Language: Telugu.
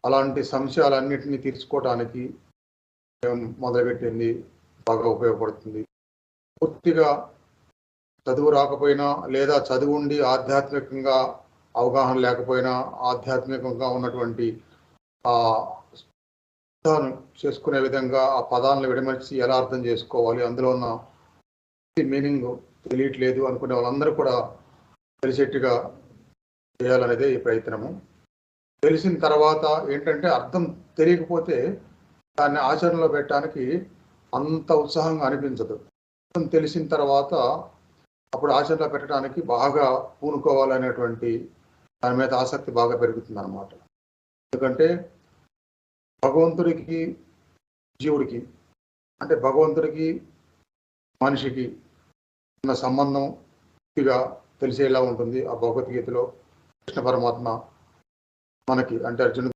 అలాంటి సంశయాలన్నింటినీ తీర్చుకోవడానికి మొదలుపెట్టింది బాగా ఉపయోగపడుతుంది. పూర్తిగా చదువు రాకపోయినా లేదా చదువుండి ఆధ్యాత్మికంగా అవగాహన లేకపోయినా ఆధ్యాత్మికంగా ఉన్నటువంటి చేసుకునే విధంగా ఆ పదాలను విడమర్చి ఎలా అర్థం చేసుకోవాలి, అందులో ఉన్న మీనింగ్ తెలియట్లేదు అనుకునే వాళ్ళందరూ కూడా తెలిసేట్టుగా చేయాలనేదే ఈ ప్రయత్నము. తెలిసిన తర్వాత ఏంటంటే అర్థం తెలియకపోతే దాన్ని ఆచరణలో పెట్టడానికి అంత ఉత్సాహంగా అనిపించదు. అర్థం తెలిసిన తర్వాత అప్పుడు ఆచరణలో పెట్టడానికి బాగా పూనుకోవాలనేటువంటి దాని మీద ఆసక్తి బాగా పెరుగుతుంది అన్నమాట. ఎందుకంటే భగవంతుడికి జీవుడికి అంటే భగవంతుడికి మనిషికి ఉన్న సంబంధం పూర్తిగా తెలిసేలా ఉంటుంది. ఆ భగవద్గీతలో కృష్ణ పరమాత్మ మనకి అంటే అర్జునుడు